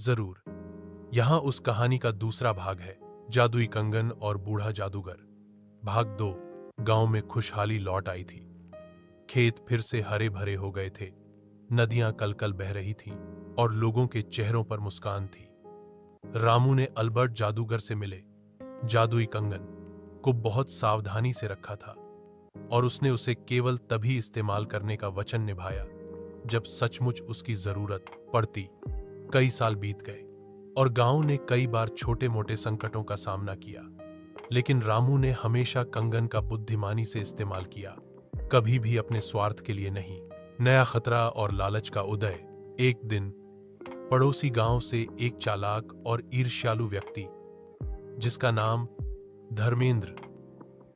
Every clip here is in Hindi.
जरूर। यहाँ उस कहानी का दूसरा भाग है, जादुई कंगन और बूढ़ा जादूगर। भाग 2। गांव में खुशहाली लौट आई थी। खेत फिर से हरे भरे हो गए थे, नदियां कलकल बह रही थीं और लोगों के चेहरों पर मुस्कान थी। रामू ने अल्बर्ट जादूगर से मिले जादुई कंगन को बहुत सावधानी से रखा था और उसने उसे केवल तभी इस्तेमाल करने का वचन निभाया जब सचमुच उसकी जरूरत पड़ती। कई साल बीत गए और गांव ने कई बार छोटे मोटे संकटों का सामना किया, लेकिन रामू ने हमेशा कंगन का बुद्धिमानी से इस्तेमाल किया, कभी भी अपने स्वार्थ के लिए नहीं। नया खतरा और लालच का उदय। एक दिन पड़ोसी गांव से एक चालाक और ईर्ष्यालु व्यक्ति जिसका नाम धर्मेंद्र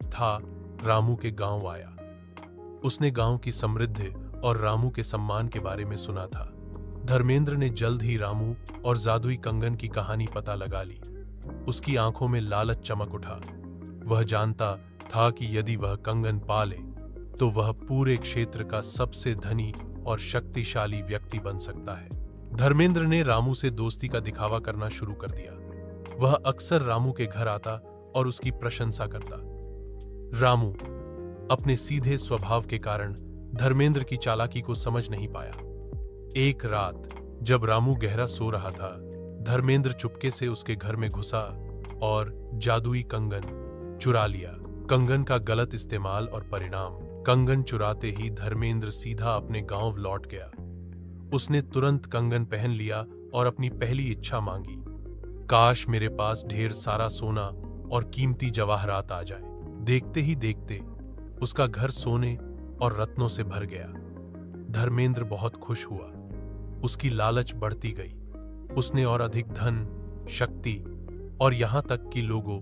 था, रामू के गांव आया। उसने गांव की समृद्धि और रामू के सम्मान के बारे में सुना था। धर्मेंद्र ने जल्द ही रामू और जादुई कंगन की कहानी पता लगा ली। उसकी आंखों में लालच चमक उठा। वह जानता था कि यदि वह कंगन पा ले तो वह पूरे क्षेत्र का सबसे धनी और शक्तिशाली व्यक्ति बन सकता है। धर्मेंद्र ने रामू से दोस्ती का दिखावा करना शुरू कर दिया। वह अक्सर रामू के घर आता और उसकी प्रशंसा करता। रामू अपने सीधे स्वभाव के कारण धर्मेंद्र की चालाकी को समझ नहीं पाया। एक रात जब रामू गहरा सो रहा था, धर्मेंद्र चुपके से उसके घर में घुसा और जादुई कंगन चुरा लिया। कंगन का गलत इस्तेमाल और परिणाम। कंगन चुराते ही धर्मेंद्र सीधा अपने गांव लौट गया। उसने तुरंत कंगन पहन लिया और अपनी पहली इच्छा मांगी, काश मेरे पास ढेर सारा सोना और कीमती जवाहरात आ जाए। देखते ही देखते उसका घर सोने और रत्नों से भर गया। धर्मेंद्र बहुत खुश हुआ। उसकी लालच बढ़ती गई। उसने और अधिक धन, शक्ति और यहां तक कि लोगों